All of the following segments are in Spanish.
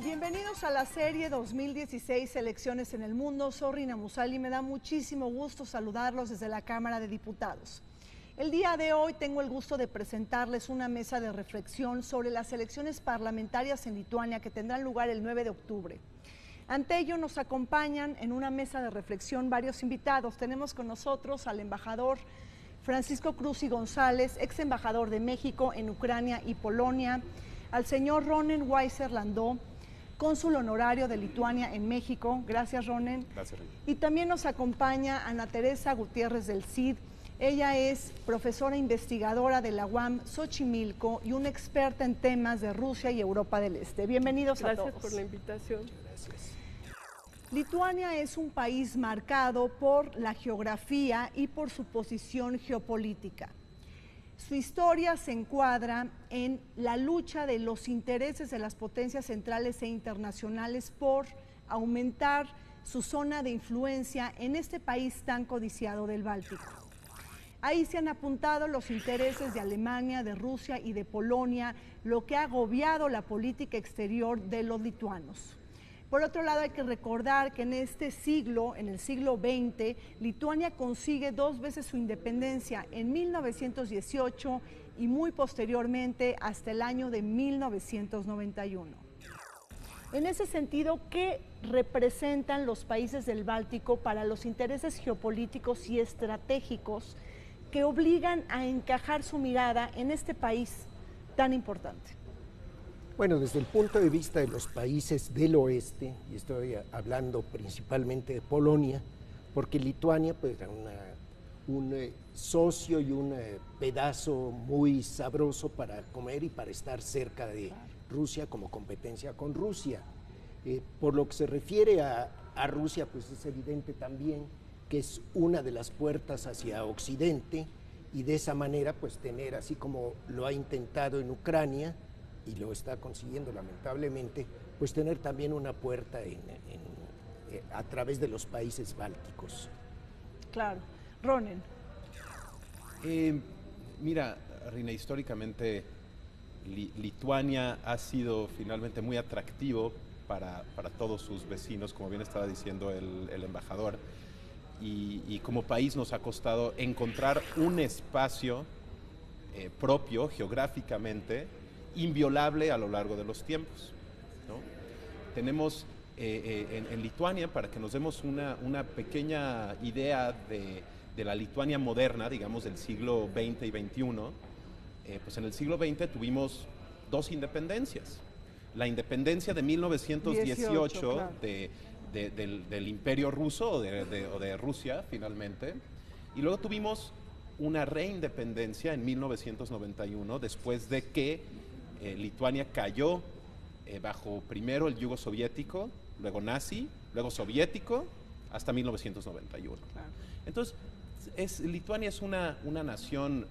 Bienvenidos a la serie 2016 Elecciones en el Mundo. Soy Rina Musali y me da muchísimo gusto saludarlos desde la Cámara de Diputados. El día de hoy tengo el gusto de presentarles una mesa de reflexión sobre las elecciones parlamentarias en Lituania que tendrán lugar el 9 de octubre. Ante ello nos acompañan en una mesa de reflexión varios invitados. Tenemos con nosotros al embajador Francisco Cruz y González, ex embajador de México en Ucrania y Polonia, al señor Ronen Weiser Landó, cónsul honorario de Lituania en México. Gracias, Ronen. Gracias, Rina. Y también nos acompaña Ana Teresa Gutiérrez del Cid. Ella es profesora investigadora de la UAM Xochimilco y una experta en temas de Rusia y Europa del Este. Bienvenidos a todos. Gracias por la invitación. Gracias. Lituania es un país marcado por la geografía y por su posición geopolítica. Su historia se encuadra en la lucha de los intereses de las potencias centrales e internacionales por aumentar su zona de influencia en este país tan codiciado del Báltico. Ahí se han apuntado los intereses de Alemania, de Rusia y de Polonia, lo que ha agobiado la política exterior de los lituanos. Por otro lado, hay que recordar que en este siglo, en el siglo XX, Lituania consigue 2 veces su independencia, en 1918 y muy posteriormente hasta el año de 1991. En ese sentido, ¿qué representan los países del Báltico para los intereses geopolíticos y estratégicos que obligan a encajar su mirada en este país tan importante? Bueno, desde el punto de vista de los países del oeste, y estoy hablando principalmente de Polonia, porque Lituania pues, era un socio y un pedazo muy sabroso para comer y para estar cerca de Rusia como competencia con Rusia. Por lo que se refiere a Rusia, pues es evidente también que es una de las puertas hacia Occidente y de esa manera pues tener, así como lo ha intentado en Ucrania, y lo está consiguiendo lamentablemente, pues tener también una puerta a través de los países bálticos. Claro. Ronen. Mira, Rina, históricamente Lituania ha sido finalmente muy atractivo para todos sus vecinos, como bien estaba diciendo el embajador, y como país nos ha costado encontrar un espacio propio geográficamente, inviolable a lo largo de los tiempos, ¿no? Tenemos en Lituania, para que nos demos una pequeña idea de la Lituania moderna, digamos del siglo XX y XXI, pues en el siglo XX tuvimos 2 independencias. La independencia de 1918 claro. del Imperio Ruso o de Rusia, finalmente, y luego tuvimos una reindependencia en 1991, después de que Lituania cayó bajo primero el yugo soviético, luego nazi, luego soviético, hasta 1991. Claro. Entonces, Lituania es una nación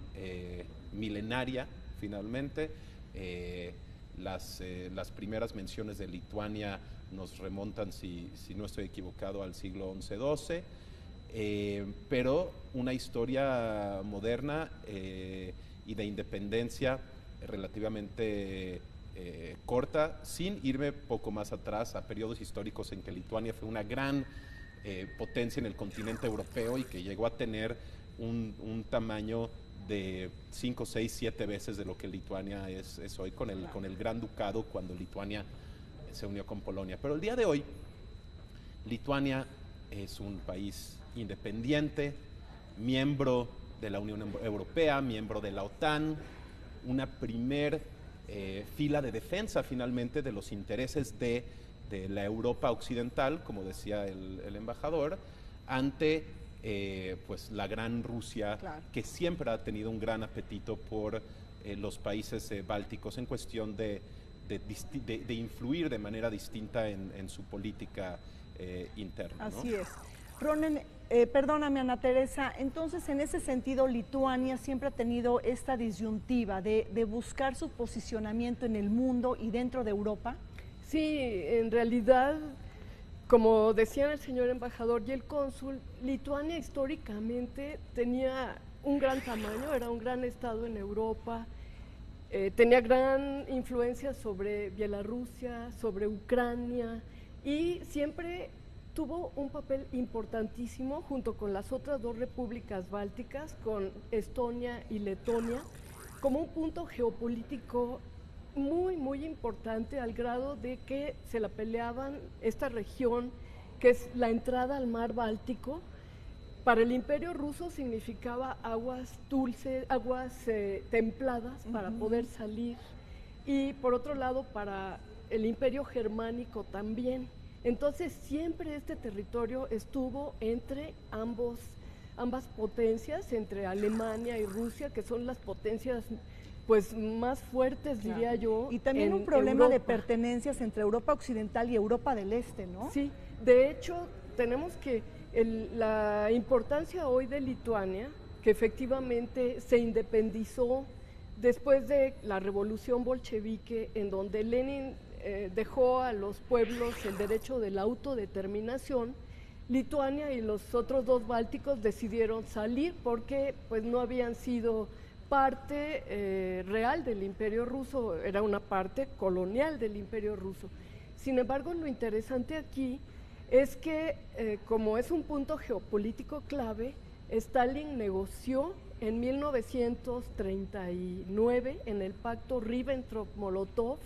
milenaria, finalmente. Las primeras menciones de Lituania nos remontan, si no estoy equivocado, al siglo XI-XII, pero una historia moderna y de independencia relativamente corta, sin irme poco más atrás a periodos históricos en que Lituania fue una gran potencia en el continente europeo y que llegó a tener un tamaño de 5, 6, 7 veces de lo que Lituania es hoy, con el Gran Ducado, cuando Lituania se unió con Polonia. Pero el día de hoy, Lituania es un país independiente, miembro de la Unión Europea, miembro de la OTAN, una primer fila de defensa finalmente de los intereses de la Europa occidental, como decía el embajador, ante pues la gran Rusia, Claro. que siempre ha tenido un gran apetito por los países bálticos en cuestión de influir de manera distinta en su política interna, ¿no? Así es. Ronen, perdóname, Ana Teresa, entonces en ese sentido Lituania siempre ha tenido esta disyuntiva de buscar su posicionamiento en el mundo y dentro de Europa. Sí, en realidad, como decían el señor embajador y el cónsul, Lituania históricamente tenía un gran tamaño, era un gran estado en Europa tenía gran influencia sobre Bielorrusia, sobre Ucrania, y siempre tuvo un papel importantísimo junto con las otras dos repúblicas bálticas, con Estonia y Letonia, como un punto geopolítico muy, muy importante, al grado de que se la peleaban esta región, que es la entrada al mar Báltico. Para el Imperio Ruso significaba aguas dulces, aguas templadas para poder salir, y por otro lado para el Imperio Germánico también. Entonces siempre este territorio estuvo entre ambas potencias, entre Alemania y Rusia, que son las potencias pues más fuertes, diría yo. Y también un problema de pertenencias entre Europa Occidental y Europa del Este, ¿no? Sí, de hecho tenemos que la importancia hoy de Lituania, que efectivamente se independizó después de la revolución bolchevique, en donde Lenin dejó a los pueblos el derecho de la autodeterminación. Lituania y los otros dos bálticos decidieron salir porque pues no habían sido parte real del Imperio Ruso, era una parte colonial del Imperio Ruso. Sin embargo, lo interesante aquí es que como es un punto geopolítico clave, Stalin negoció en 1939 en el pacto Ribbentrop-Molotov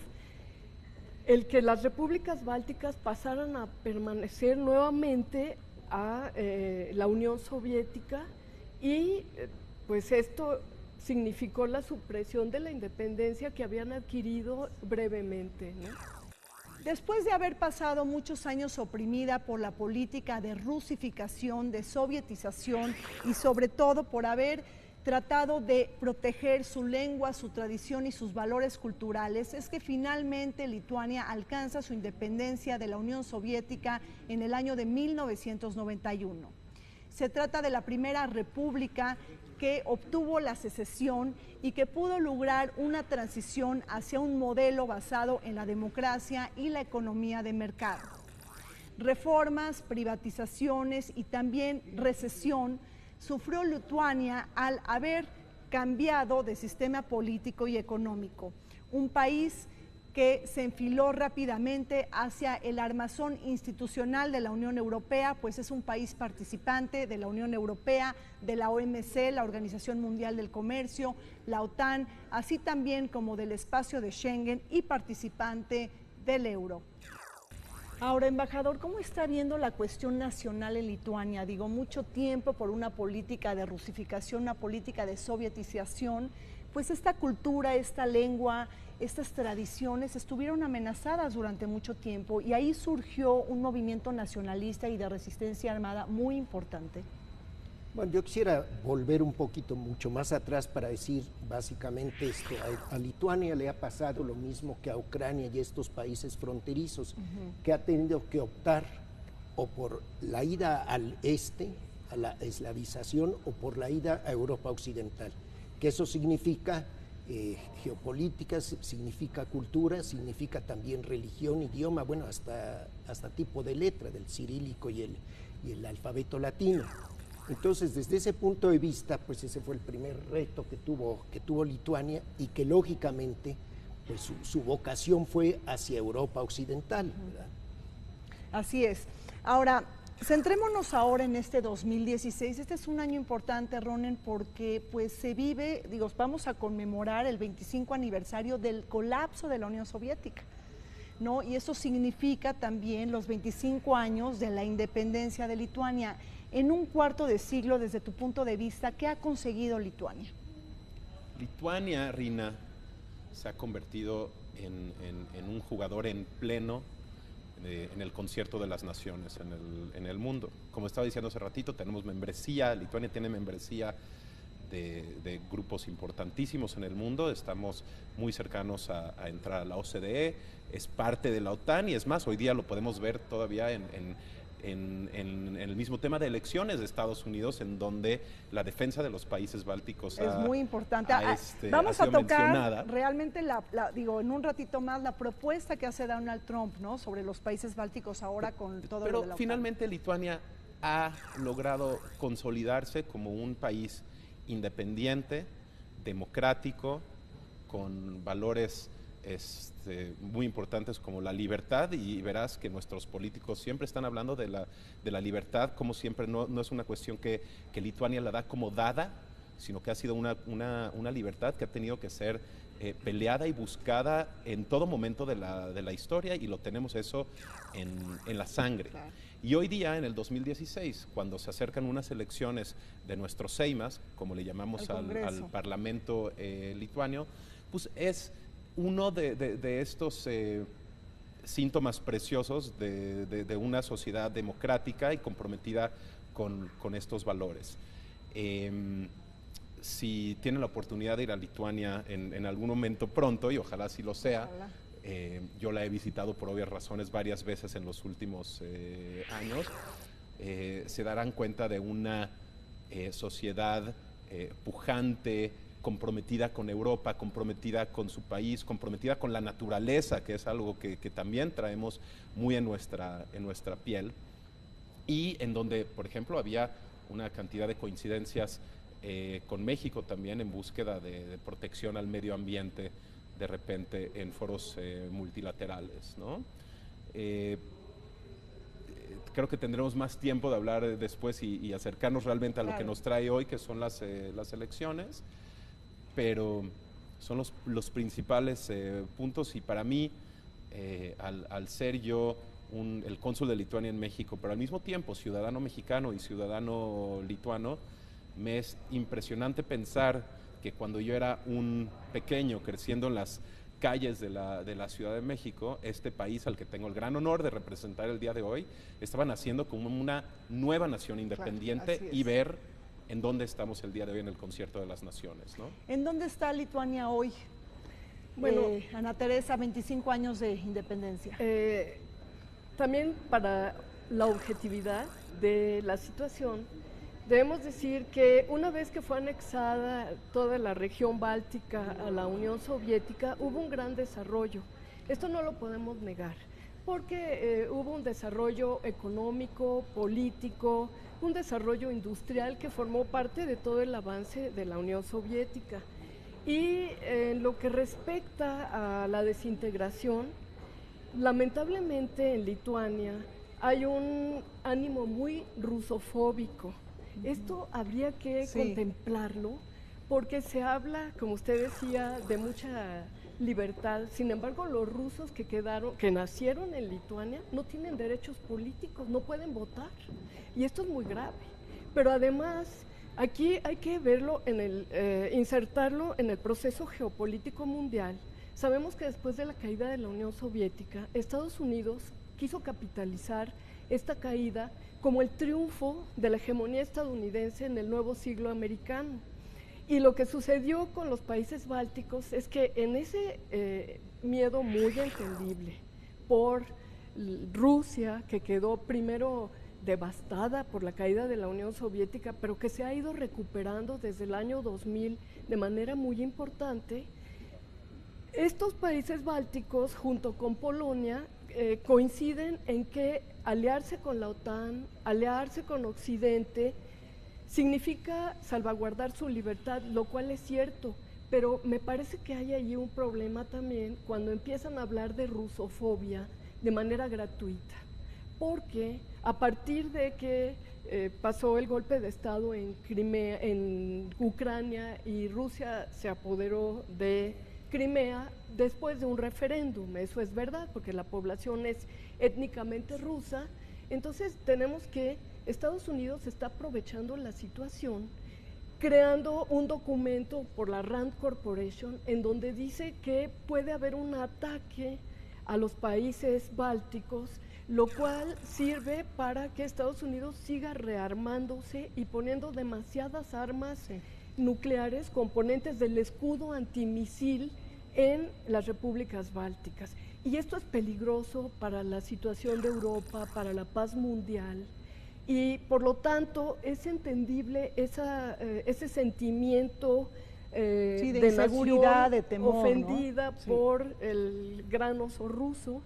el que las repúblicas bálticas pasaran a permanecer nuevamente a la Unión Soviética, y pues esto significó la supresión de la independencia que habían adquirido brevemente, ¿no? Después de haber pasado muchos años oprimida por la política de rusificación, de sovietización y sobre todo por haber tratado de proteger su lengua, su tradición y sus valores culturales, es que finalmente Lituania alcanza su independencia de la Unión Soviética en el año de 1991. Se trata de la primera república que obtuvo la secesión y que pudo lograr una transición hacia un modelo basado en la democracia y la economía de mercado. Reformas, privatizaciones y también recesión sufrió Lituania al haber cambiado de sistema político y económico. Un país que se enfiló rápidamente hacia el armazón institucional de la Unión Europea, pues es un país participante de la Unión Europea, de la OMC, la Organización Mundial del Comercio, la OTAN, así también como del espacio de Schengen, y participante del euro. Ahora, embajador, ¿cómo está viendo la cuestión nacional en Lituania? Digo, mucho tiempo por una política de rusificación, una política de sovietización, pues esta cultura, esta lengua, estas tradiciones estuvieron amenazadas durante mucho tiempo, y ahí surgió un movimiento nacionalista y de resistencia armada muy importante. Bueno, yo quisiera volver un poquito mucho más atrás para decir básicamente esto. A Lituania le ha pasado lo mismo que a Ucrania y estos países fronterizos, que ha tenido que optar o por la ida al este, a la eslavización, o por la ida a Europa Occidental, que eso significa geopolítica, significa cultura, significa también religión, idioma, bueno, hasta tipo de letra, del cirílico y el alfabeto latino. Entonces, desde ese punto de vista, pues ese fue el primer reto que tuvo Lituania, y que lógicamente pues su vocación fue hacia Europa Occidental, ¿verdad? Así es. Ahora, centrémonos ahora en este 2016. Este es un año importante, Ronen, porque pues se vive, digo, vamos a conmemorar el 25 aniversario del colapso de la Unión Soviética, ¿no? Y eso significa también los 25 años de la independencia de Lituania. En un cuarto de siglo, desde tu punto de vista, ¿qué ha conseguido Lituania? Lituania, Rina, se ha convertido en un jugador en pleno en el concierto de las naciones en el mundo. Como estaba diciendo hace ratito, tenemos membresía, Lituania tiene membresía de grupos importantísimos en el mundo, estamos muy cercanos a entrar a la OCDE, es parte de la OTAN, y es más, hoy día lo podemos ver todavía en el mismo tema de elecciones de Estados Unidos, en donde la defensa de los países bálticos es muy importante. Vamos a tocar realmente, digo, en un ratito más, la propuesta que hace Donald Trump, ¿no?, sobre los países bálticos ahora con todo lo de la OTAN. Pero finalmente Lituania ha logrado consolidarse como un país independiente, democrático, con valores muy importantes como la libertad, y verás que nuestros políticos siempre están hablando de la libertad, como siempre no es una cuestión que Lituania la da como dada, sino que ha sido una libertad que ha tenido que ser peleada y buscada en todo momento de la historia, y lo tenemos eso en la sangre. Claro. Y hoy día, en el 2016, cuando se acercan unas elecciones de nuestros Seimas, como le llamamos al Parlamento lituano, pues es uno de estos síntomas preciosos de una sociedad democrática y comprometida con estos valores. Si tienen la oportunidad de ir a Lituania en algún momento pronto, y ojalá sí lo sea, yo la he visitado por obvias razones varias veces en los últimos años, se darán cuenta de una sociedad pujante, comprometida con Europa, comprometida con su país, comprometida con la naturaleza, que es algo que también traemos muy en nuestra piel, y en donde, por ejemplo, había una cantidad de coincidencias con México también en búsqueda de protección al medio ambiente, de repente en foros multilaterales, ¿no? Creo que tendremos más tiempo de hablar después y acercarnos realmente a lo que nos trae hoy, que son las elecciones, pero son los principales puntos, y para mí, al ser yo el cónsul de Lituania en México, pero al mismo tiempo ciudadano mexicano y ciudadano lituano, me es impresionante pensar que cuando yo era un pequeño creciendo en las calles de la Ciudad de México, este país al que tengo el gran honor de representar el día de hoy, estaba naciendo como una nueva nación independiente, claro, y ver en dónde estamos el día de hoy en el Concierto de las Naciones, ¿no? ¿En dónde está Lituania hoy? Bueno, Ana Teresa, 25 años de independencia. También para la objetividad de la situación, debemos decir que una vez que fue anexada toda la región báltica a la Unión Soviética, hubo un gran desarrollo. Esto no lo podemos negar, porque hubo un desarrollo económico, político, un desarrollo industrial que formó parte de todo el avance de la Unión Soviética. Y en lo que respecta a la desintegración, lamentablemente en Lituania hay un ánimo muy rusofóbico. Esto habría que contemplarlo, porque se habla, como usted decía, de mucha libertad. Sin embargo, los rusos que nacieron en Lituania, no tienen derechos políticos, no pueden votar. Y esto es muy grave. Pero además, aquí hay que verlo insertarlo en el proceso geopolítico mundial. Sabemos que después de la caída de la Unión Soviética, Estados Unidos quiso capitalizar esta caída como el triunfo de la hegemonía estadounidense en el nuevo siglo americano. Y lo que sucedió con los países bálticos es que en ese miedo muy entendible por Rusia, que quedó primero devastada por la caída de la Unión Soviética, pero que se ha ido recuperando desde el año 2000 de manera muy importante, estos países bálticos, junto con Polonia, coinciden en que aliarse con la OTAN, aliarse con Occidente, significa salvaguardar su libertad, lo cual es cierto, pero me parece que hay allí un problema también cuando empiezan a hablar de rusofobia de manera gratuita, porque a partir de que pasó el golpe de Estado en Crimea, en Ucrania, y Rusia se apoderó de Crimea después de un referéndum, eso es verdad, porque la población es étnicamente rusa. Entonces tenemos que Estados Unidos está aprovechando la situación, creando un documento por la Rand Corporation en donde dice que puede haber un ataque a los países bálticos, lo cual sirve para que Estados Unidos siga rearmándose y poniendo demasiadas armas nucleares, componentes del escudo antimisil en las repúblicas bálticas. Y esto es peligroso para la situación de Europa, para la paz mundial, y por lo tanto es entendible ese sentimiento de inseguridad, de temor, ofendida, ¿no? por el gran oso ruso.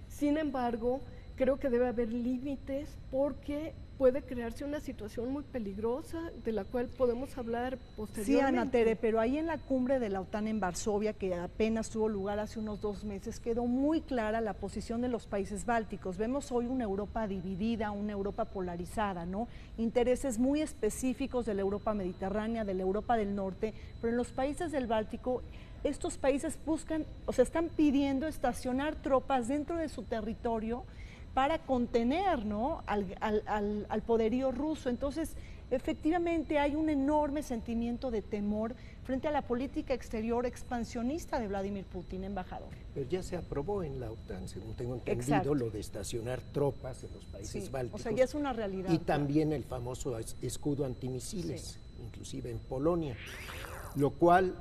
Sin embargo, creo que debe haber límites porque puede crearse una situación muy peligrosa de la cual podemos hablar posteriormente. Sí, Ana Tere, pero ahí en la cumbre de la OTAN en Varsovia, que apenas tuvo lugar hace unos 2 meses, quedó muy clara la posición de los países bálticos. Vemos hoy una Europa dividida, una Europa polarizada, ¿no? Intereses muy específicos de la Europa mediterránea, de la Europa del norte, pero en los países del Báltico estos países buscan, o sea, están pidiendo estacionar tropas dentro de su territorio para contener, ¿no?, al poderío ruso. Entonces, efectivamente hay un enorme sentimiento de temor frente a la política exterior expansionista de Vladimir Putin, embajador. Pero ya se aprobó en la OTAN, según tengo entendido, Exacto. lo de estacionar tropas en los países Sí, bálticos. o sea, ya es una realidad. Y también el famoso escudo antimisiles, inclusive en Polonia, lo cual,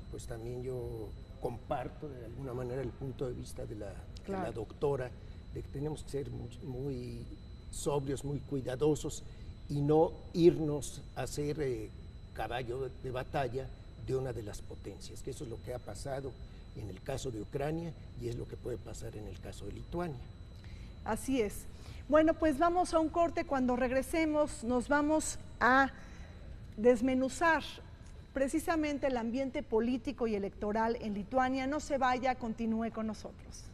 pues también yo comparto de alguna manera el punto de vista de la doctora, de que tenemos que ser muy sobrios, muy cuidadosos y no irnos a ser caballo de batalla de una de las potencias, que eso es lo que ha pasado en el caso de Ucrania y es lo que puede pasar en el caso de Lituania. Así es. Bueno, pues vamos a un corte. Cuando regresemos nos vamos a desmenuzar precisamente el ambiente político y electoral en Lituania. No se vaya, continúe con nosotros.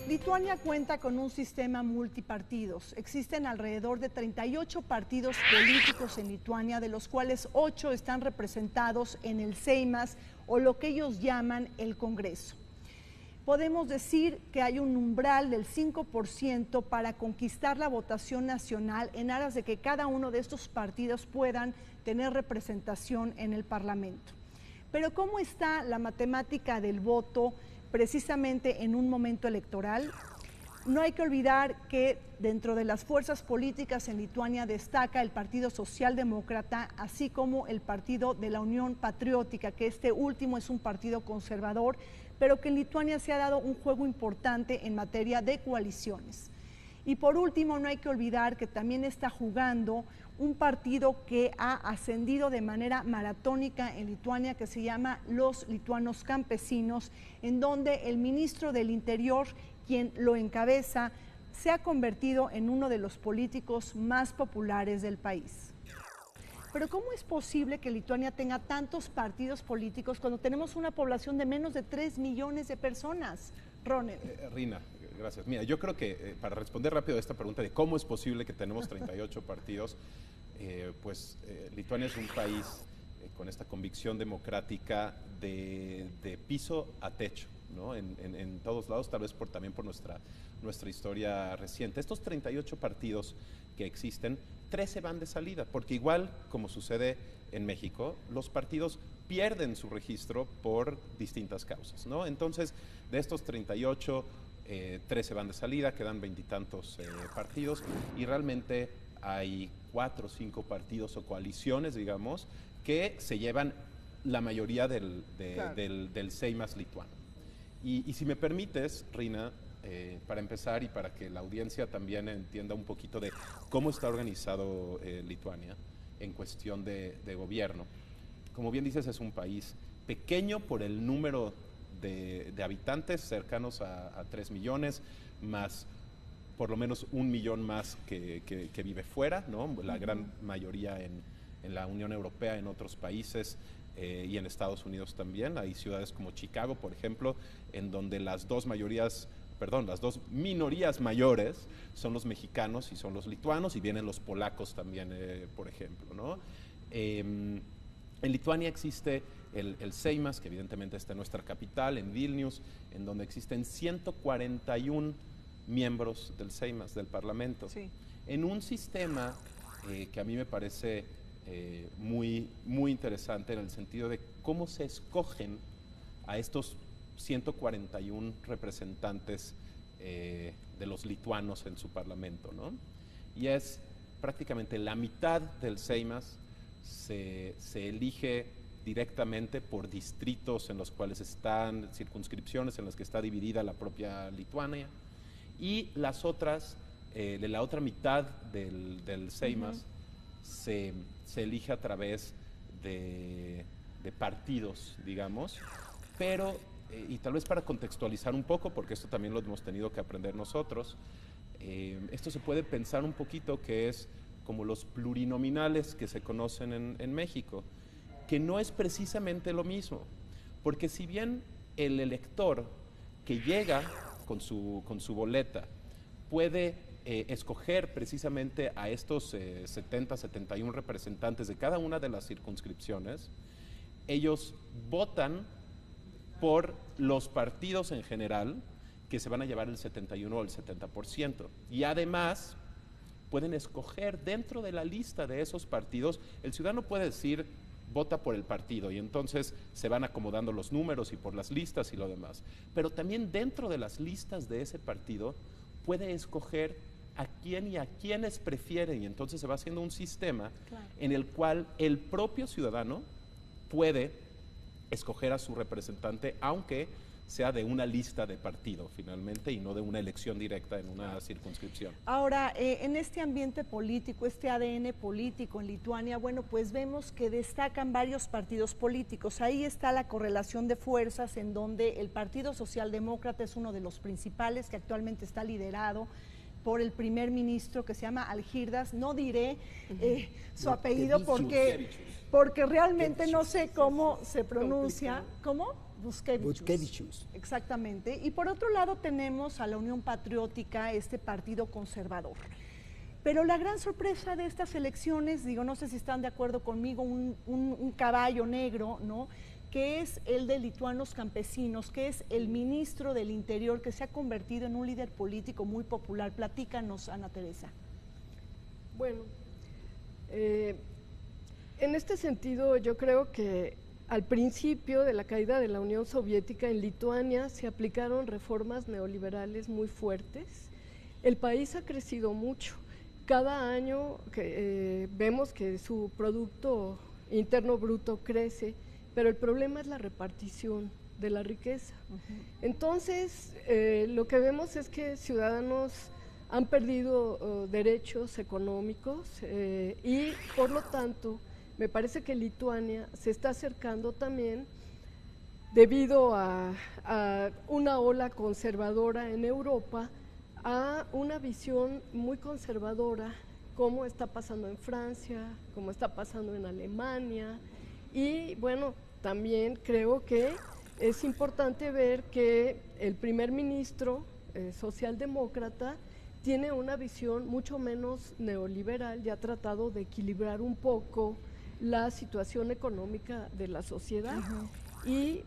Lituania cuenta con un sistema multipartidos. Existen alrededor de 38 partidos políticos en Lituania, de los cuales 8 están representados en el Seimas, o lo que ellos llaman el Congreso. Podemos decir que hay un umbral del 5% para conquistar la votación nacional en aras de que cada uno de estos partidos puedan tener representación en el Parlamento. Pero ¿cómo está la matemática del voto precisamente en un momento electoral? No hay que olvidar que dentro de las fuerzas políticas en Lituania destaca el Partido Socialdemócrata, así como el Partido de la Unión Patriótica, que este último es un partido conservador, pero que en Lituania se ha dado un juego importante en materia de coaliciones. Y por último, no hay que olvidar que también está jugando un partido que ha ascendido de manera maratónica en Lituania, que se llama Los Lituanos Campesinos, en donde el ministro del Interior, quien lo encabeza, se ha convertido en uno de los políticos más populares del país. Pero ¿cómo es posible que Lituania tenga tantos partidos políticos cuando tenemos una población de menos de 3 millones de personas? Ronen. Rina, gracias. Mira, yo creo que para responder rápido a esta pregunta de cómo es posible que tenemos 38 partidos, Lituania es un país con esta convicción democrática de piso a techo, ¿no? En todos lados, tal vez también por nuestra historia reciente. Estos 38 partidos que existen, 13 van de salida, porque igual como sucede en México, los partidos pierden su registro por distintas causas, ¿no? Entonces, de estos 38, 13 van de salida, quedan 20 y tantos partidos, y realmente hay 4 o 5 partidos o coaliciones, digamos, que se llevan la mayoría del Seimas lituano. Y si me permites, Rina, para empezar y para que la audiencia también entienda un poquito de cómo está organizado Lituania en cuestión de gobierno. Como bien dices, es un país pequeño por el número de habitantes, cercanos a 3 millones, más por lo menos 1 millón más que vive fuera, ¿no? La gran mayoría en la Unión Europea, en otros países y en Estados Unidos también. Hay ciudades como Chicago, por ejemplo, en donde las dos minorías mayores son los mexicanos y son los lituanos, y vienen los polacos también, por ejemplo, ¿no? En Lituania existe el Seimas, que evidentemente está en nuestra capital, en Vilnius, en donde existen 141 miembros del Seimas, del Parlamento, Sí. en un sistema que a mí me parece muy, muy interesante, en el sentido de cómo se escogen a estos 141 representantes de los lituanos en su Parlamento, ¿no? Y es prácticamente la mitad del Seimas se elige directamente por distritos en los cuales están, circunscripciones en las que está dividida la propia Lituania, y las otras, de la otra mitad del Seimas, se elige a través de partidos, digamos, pero, y tal vez para contextualizar un poco, porque esto también lo hemos tenido que aprender nosotros, esto se puede pensar un poquito que es como los plurinominales que se conocen en México, que no es precisamente lo mismo, porque si bien el elector que llega con su boleta puede escoger precisamente a estos 71 representantes de cada una de las circunscripciones, ellos votan por los partidos en general, que se van a llevar el 71 o el 70%. Y además pueden escoger dentro de la lista de esos partidos. El ciudadano puede decir, vota por el partido, y entonces se van acomodando los números y por las listas y lo demás. Pero también dentro de las listas de ese partido puede escoger a quién y a quiénes prefieren, y entonces se va haciendo un sistema en el cual el propio ciudadano puede escoger a su representante, aunque sea de una lista de partido finalmente y no de una elección directa en una circunscripción. Ahora, en este ambiente político, este ADN político en Lituania, bueno, pues vemos que destacan varios partidos políticos. Ahí está la correlación de fuerzas, en donde el Partido Socialdemócrata es uno de los principales, que actualmente está liderado por el primer ministro, que se llama Algirdas. No diré su apellido porque realmente no sé cómo se pronuncia. ¿Cómo? Butkevičius. Exactamente. Y por otro lado tenemos a la Unión Patriótica, este partido conservador. Pero la gran sorpresa de estas elecciones, digo, no sé si están de acuerdo conmigo, un caballo negro, ¿no?, que es el de Lituanos Campesinos, que es el ministro del Interior, que se ha convertido en un líder político muy popular. Platícanos, Ana Teresa. Bueno, en este sentido yo creo que al principio de la caída de la Unión Soviética en Lituania se aplicaron reformas neoliberales muy fuertes. El país ha crecido mucho. Cada año vemos que su Producto Interno Bruto crece, pero el problema es la repartición de la riqueza. Entonces, lo que vemos es que ciudadanos han perdido derechos económicos y, por lo tanto, me parece que Lituania se está acercando también, debido a una ola conservadora en Europa, a una visión muy conservadora, como está pasando en Francia, como está pasando en Alemania. Y bueno, también creo que es importante ver que el primer ministro socialdemócrata tiene una visión mucho menos neoliberal y ha tratado de equilibrar un poco la situación económica de la sociedad. Y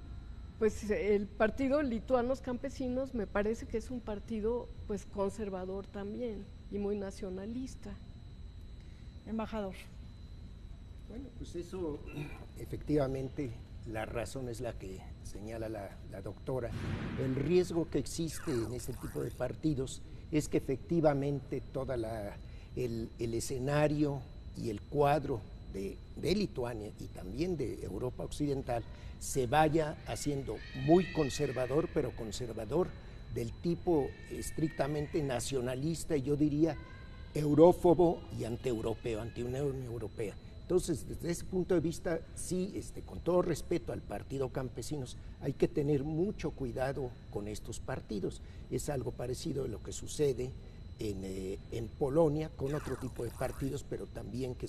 pues el partido Lituanos Campesinos me parece que es un partido pues conservador también y muy nacionalista. Embajador. Bueno, pues eso, efectivamente, la razón es la que señala la doctora. El riesgo que existe en ese tipo de partidos es que efectivamente toda la el escenario y el cuadro de Lituania y también de Europa Occidental se vaya haciendo muy conservador, pero conservador del tipo estrictamente nacionalista, y yo diría eurófobo y antieuropeo, anti-Unión Europea. Entonces, desde ese punto de vista, sí, con todo respeto al Partido Campesinos, hay que tener mucho cuidado con estos partidos. Es algo parecido a lo que sucede en Polonia con otro tipo de partidos, pero también que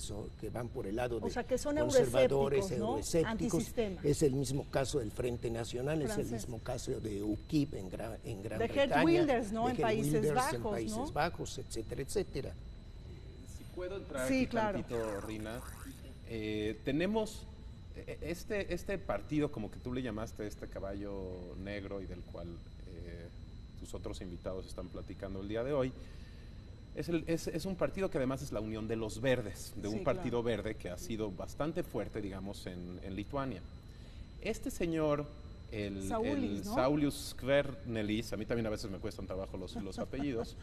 van por el lado de que son conservadores, euroescépticos, antisistema. Es el mismo caso del Frente Nacional, francés. Es el mismo caso de UKIP en Gran Bretaña. De Geert Wilders, ¿no? En Países Bajos, etcétera, etcétera. Si puedo entrar aquí tantito, Rina. Tenemos este partido, como que tú le llamaste, este caballo negro, y del cual tus otros invitados están platicando el día de hoy. Es un partido que además es la unión de los verdes, de un partido verde que ha sido bastante fuerte, digamos, en Lituania. Este señor, Saulius Skvernelis, a mí también a veces me cuestan trabajo los apellidos,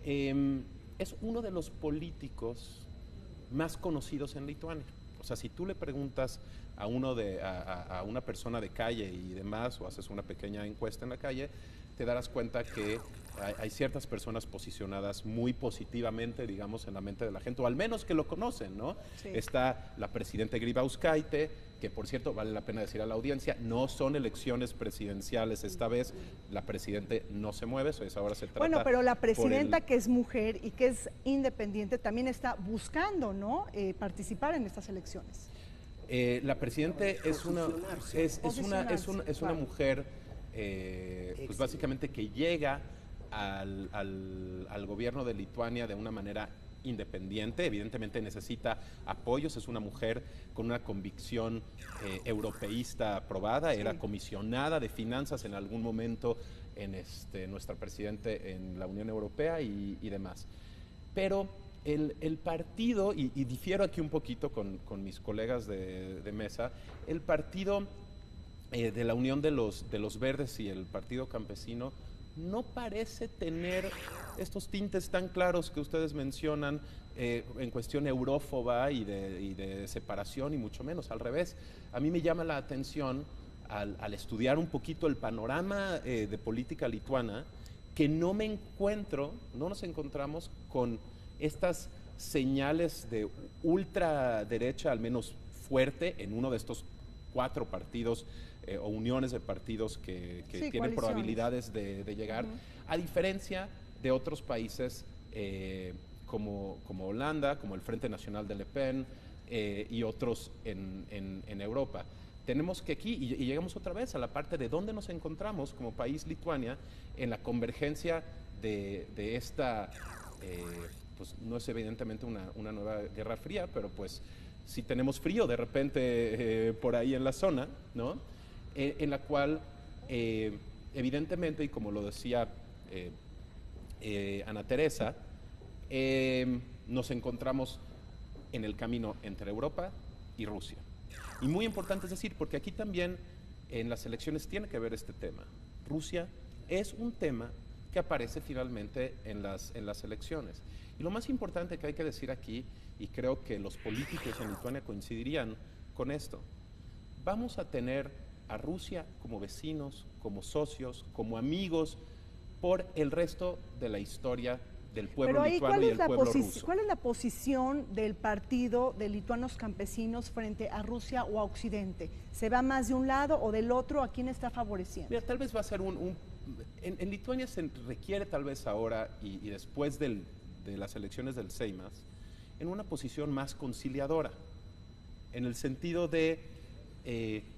es uno de los políticos más conocidos en Lituania. O sea, si tú le preguntas a una persona de calle y demás, o haces una pequeña encuesta en la calle, te darás cuenta que hay ciertas personas posicionadas muy positivamente, digamos, en la mente de la gente, o al menos que lo conocen, ¿no? Sí. Está la presidenta Grybauskaite, que por cierto, vale la pena decir a la audiencia, no son elecciones presidenciales esta vez, la presidenta no se mueve, eso es, ahora se trata... Bueno, pero la presidenta que es mujer y que es independiente también está buscando, ¿no?, participar en estas elecciones. La presidenta es una mujer, pues básicamente que llega al gobierno de Lituania de una manera independiente, evidentemente necesita apoyos, es una mujer con una convicción europeísta aprobada, sí. Era comisionada de finanzas en algún momento en nuestra presidenta en la Unión Europea y demás. Pero el partido, y difiero aquí un poquito con mis colegas de mesa, el partido de la Unión de los Verdes y el Partido Campesino no parece tener estos tintes tan claros que ustedes mencionan en cuestión eurófoba y de separación, y mucho menos, al revés. A mí me llama la atención al estudiar un poquito el panorama de política lituana, que no nos encontramos con estas señales de ultraderecha, al menos fuerte, en uno de estos 4 partidos o uniones de partidos que tienen probabilidades de llegar, a diferencia de otros países como Holanda, como el Frente Nacional de Le Pen y otros en Europa. Tenemos que aquí, y llegamos otra vez a la parte de dónde nos encontramos como país Lituania en la convergencia de esta, pues no es evidentemente una nueva guerra fría, pero pues si tenemos frío de repente por ahí en la zona, ¿no? En la cual evidentemente, y como lo decía Ana Teresa, nos encontramos en el camino entre Europa y Rusia. Y muy importante es decir, porque aquí también en las elecciones tiene que ver este tema. Rusia es un tema que aparece finalmente en las elecciones. Y lo más importante que hay que decir aquí, y creo que los políticos en Lituania coincidirían con esto, vamos a tener a Rusia como vecinos, como socios, como amigos, por el resto de la historia del pueblo lituano y del pueblo ruso. ¿Cuál es la posición del partido de lituanos campesinos frente a Rusia o a Occidente? ¿Se va más de un lado o del otro? ¿A quién está favoreciendo? Mira, tal vez va a ser en Lituania se requiere tal vez ahora y después de las elecciones del Seimas, en una posición más conciliadora, en el sentido de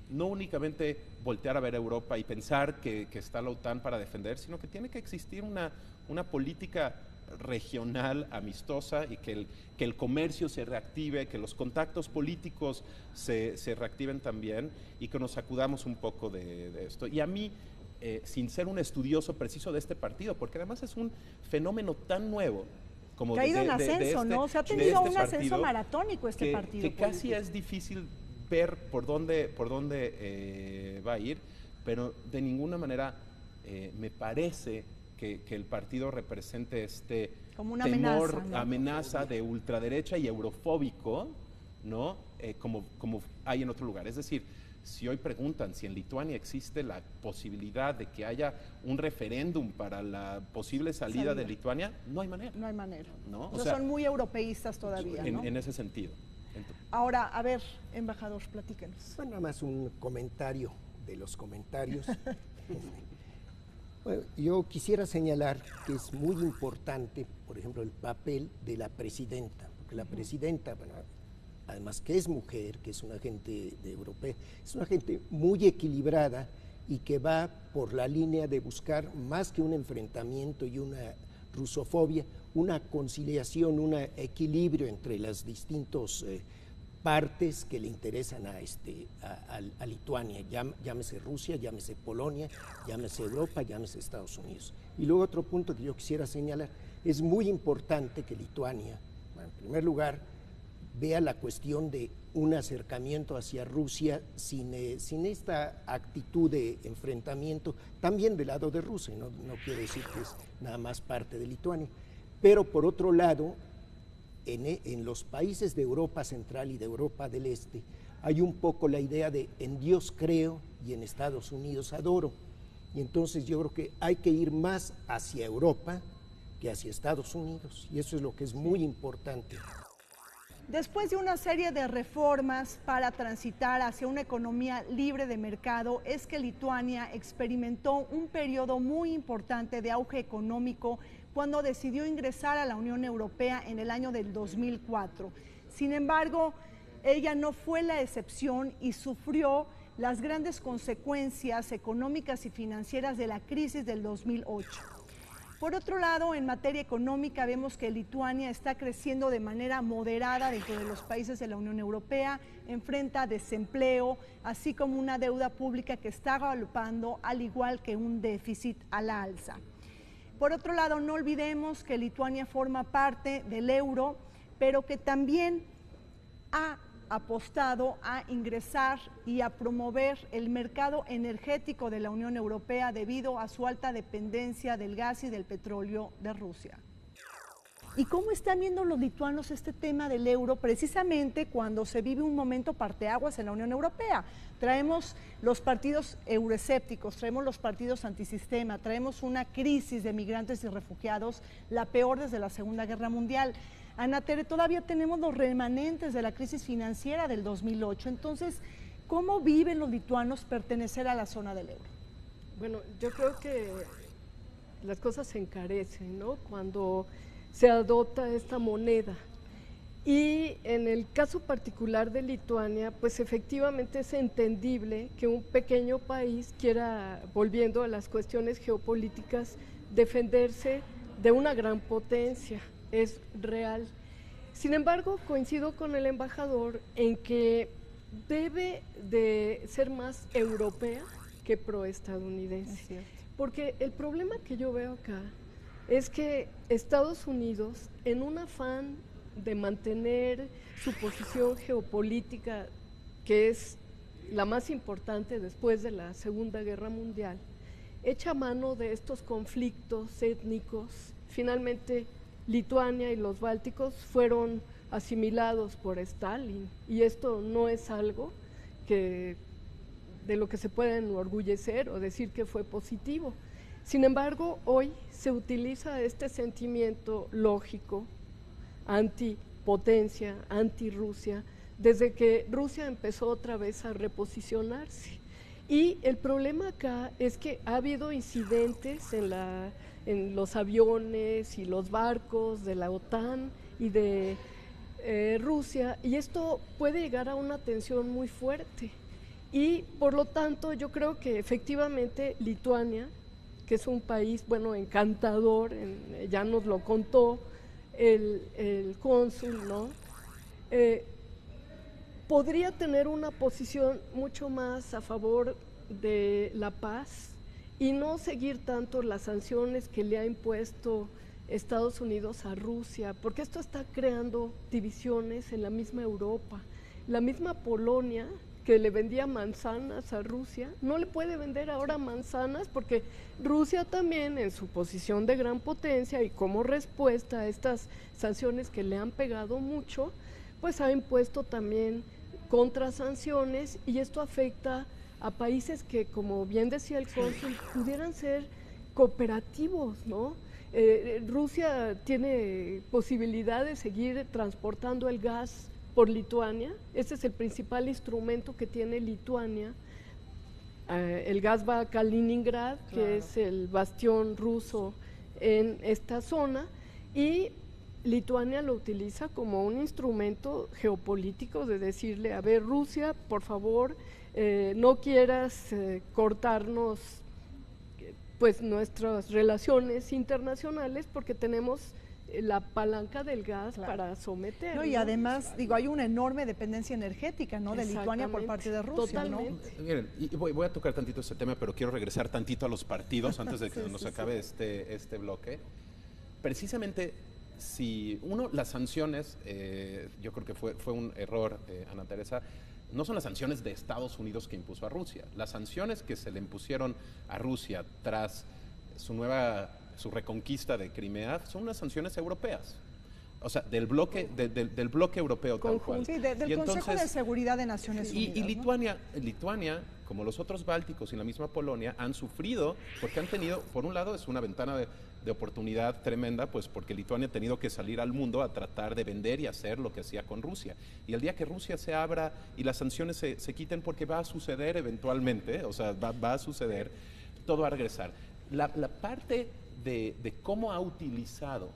no únicamente voltear a ver a Europa y pensar que está la OTAN para defender, sino que tiene que existir una política regional amistosa y que el comercio se reactive, que los contactos políticos se reactiven también y que nos sacudamos un poco de esto. Y a mí, sin ser un estudioso preciso de este partido, porque además es un fenómeno tan nuevo, como que ha ido en ascenso, ¿no? Se ha tenido un ascenso maratónico este partido. Que casi es difícil ver por dónde va a ir, pero de ninguna manera me parece que el partido represente este como una temor, amenaza, ¿no? amenaza de ultraderecha y eurofóbico, ¿no? Como hay en otro lugar. Es decir, si hoy preguntan si en Lituania existe la posibilidad de que haya un referéndum para la posible salida de Lituania, no hay manera. No hay manera. ¿No? O sea, son muy europeístas todavía, ¿no? En ese sentido. Ahora, a ver, embajador, platíquenos. Bueno, nada más un comentario de los comentarios. Bueno, yo quisiera señalar que es muy importante, por ejemplo, el papel de la presidenta, porque la presidenta, bueno, además que es mujer, que es una gente europea, es una gente muy equilibrada y que va por la línea de buscar más que un enfrentamiento y una rusofobia, una conciliación, un equilibrio entre las distintas partes que le interesan a Lituania, llámese Rusia, llámese Polonia, llámese Europa, llámese Estados Unidos. Y luego otro punto que yo quisiera señalar, es muy importante que Lituania, bueno, en primer lugar, vea la cuestión de un acercamiento hacia Rusia sin esta actitud de enfrentamiento, también del lado de Rusia, no quiero decir que es nada más parte de Lituania, pero por otro lado, en los países de Europa Central y de Europa del Este, hay un poco la idea de en Dios creo y en Estados Unidos adoro, y entonces yo creo que hay que ir más hacia Europa que hacia Estados Unidos, y eso es lo que es muy importante. Después de una serie de reformas para transitar hacia una economía libre de mercado, es que Lituania experimentó un periodo muy importante de auge económico cuando decidió ingresar a la Unión Europea en el año del 2004. Sin embargo, ella no fue la excepción y sufrió las grandes consecuencias económicas y financieras de la crisis del 2008. Por otro lado, en materia económica vemos que Lituania está creciendo de manera moderada dentro de los países de la Unión Europea, enfrenta desempleo, así como una deuda pública que está galopando, al igual que un déficit a la alza. Por otro lado, no olvidemos que Lituania forma parte del euro, pero que también ha apostado a ingresar y a promover el mercado energético de la Unión Europea debido a su alta dependencia del gas y del petróleo de Rusia. ¿Y cómo están viendo los lituanos este tema del euro precisamente cuando se vive un momento parteaguas en la Unión Europea? Traemos los partidos euroescépticos, traemos los partidos antisistema, traemos una crisis de migrantes y refugiados, la peor desde la Segunda Guerra Mundial. Ana Tere, todavía tenemos los remanentes de la crisis financiera del 2008. Entonces, ¿cómo viven los lituanos pertenecer a la zona del euro? Bueno, yo creo que las cosas se encarecen, ¿no? Cuando se adopta esta moneda. Y en el caso particular de Lituania, pues efectivamente es entendible que un pequeño país quiera, volviendo a las cuestiones geopolíticas, defenderse de una gran potencia. Es real. Sin embargo, coincido con el embajador en que debe de ser más europea que proestadounidense. Porque el problema que yo veo acá es que Estados Unidos, en un afán de mantener su posición geopolítica, que es la más importante después de la Segunda Guerra Mundial, echa mano de estos conflictos étnicos. Finalmente, Lituania y los bálticos fueron asimilados por Stalin, y esto no es algo de lo que se pueda enorgullecer o decir que fue positivo. Sin embargo, hoy se utiliza este sentimiento lógico, antipotencia, anti-Rusia, desde que Rusia empezó otra vez a reposicionarse. Y el problema acá es que ha habido incidentes en los aviones y los barcos de la OTAN y de Rusia, y esto puede llegar a una tensión muy fuerte. Y por lo tanto yo creo que efectivamente Lituania, que es un país, bueno, encantador, ya nos lo contó el cónsul, ¿no? Podría tener una posición mucho más a favor de la paz y no seguir tanto las sanciones que le ha impuesto Estados Unidos a Rusia, porque esto está creando divisiones en la misma Europa. La misma Polonia, que le vendía manzanas a Rusia, no le puede vender ahora manzanas porque Rusia también, en su posición de gran potencia y como respuesta a estas sanciones que le han pegado mucho, pues ha impuesto también contrasanciones, y esto afecta a países que, como bien decía el cónsul, pudieran ser cooperativos, ¿no? Rusia tiene posibilidad de seguir transportando el gas por Lituania. Ese es el principal instrumento que tiene Lituania. El gas va a Kaliningrad, que es el bastión ruso en esta zona, y Lituania lo utiliza como un instrumento geopolítico de decirle, a ver, Rusia, por favor, no quieras cortarnos pues nuestras relaciones internacionales, porque tenemos la palanca del gas para someter. No, y además, digo, hay una enorme dependencia energética, ¿no?, de Lituania por parte de Rusia, totalmente. ¿no? Miren, y voy a tocar tantito este tema, pero quiero regresar tantito a los partidos antes de que nos acabe este bloque. Precisamente, si las sanciones, yo creo que fue un error, Ana Teresa, no son las sanciones de Estados Unidos que impuso a Rusia. Las sanciones que se le impusieron a Rusia tras su reconquista de Crimea son unas sanciones europeas. O sea, del bloque europeo tal cual. Sí, del Consejo de Seguridad de Naciones Unidas. Y Lituania, como los otros bálticos y la misma Polonia, han sufrido porque han tenido, por un lado, es una ventana de oportunidad tremenda, pues porque Lituania ha tenido que salir al mundo a tratar de vender y hacer lo que hacía con Rusia. Y el día que Rusia se abra y las sanciones se quiten, porque va a suceder eventualmente, o sea, va a suceder, todo va a regresar. La parte de cómo ha utilizado,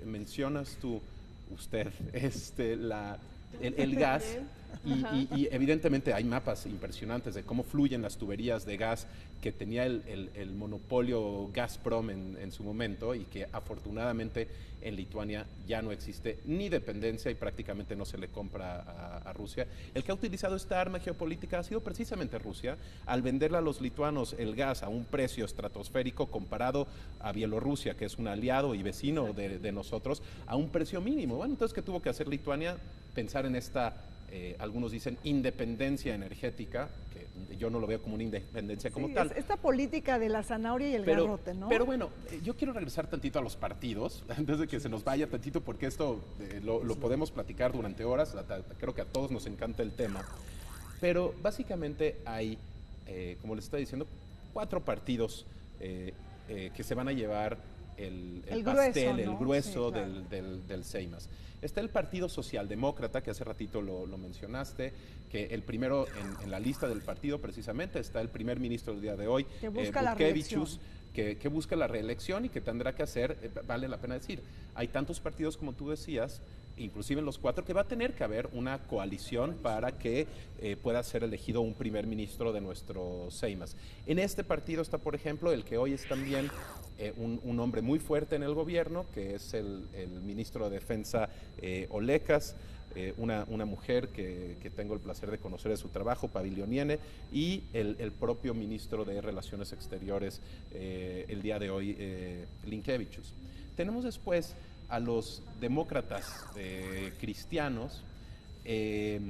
mencionas usted, el gas, y evidentemente hay mapas impresionantes de cómo fluyen las tuberías de gas que tenía el monopolio Gazprom en su momento, y que afortunadamente en Lituania ya no existe ni dependencia y prácticamente no se le compra a Rusia. El que ha utilizado esta arma geopolítica ha sido precisamente Rusia, al venderle a los lituanos el gas a un precio estratosférico comparado a Bielorrusia, que es un aliado y vecino de nosotros, a un precio mínimo. Bueno, entonces, ¿qué tuvo que hacer Lituania? Pensar en esta, algunos dicen, independencia energética, que yo no lo veo como una independencia como tal. Esta política de la zanahoria y el garrote, ¿no? Pero bueno, yo quiero regresar tantito a los partidos, antes de que se nos vaya tantito, porque esto lo podemos platicar durante horas, creo que a todos nos encanta el tema. Pero básicamente hay, como les estaba diciendo, 4 partidos que se van a llevar el pastel, grueso, ¿no? el grueso Sí, claro. del Seimas. Está el Partido Socialdemócrata, que hace ratito lo mencionaste, que el primero en la lista del partido precisamente está el primer ministro del día de hoy, Que busca la Butkevičius, que busca la reelección y que tendrá que hacer, vale la pena decir, hay tantos partidos como tú decías, inclusive en los 4, que va a tener que haber una coalición para que pueda ser elegido un primer ministro de nuestro Seimas. En este partido está, por ejemplo, el que hoy es también un hombre muy fuerte en el gobierno, que es el ministro de Defensa, Olekas, una mujer que tengo el placer de conocer de su trabajo, Pavilioniene, y el propio ministro de Relaciones Exteriores el día de hoy, Linkevičius. Tenemos después a los demócratas cristianos, que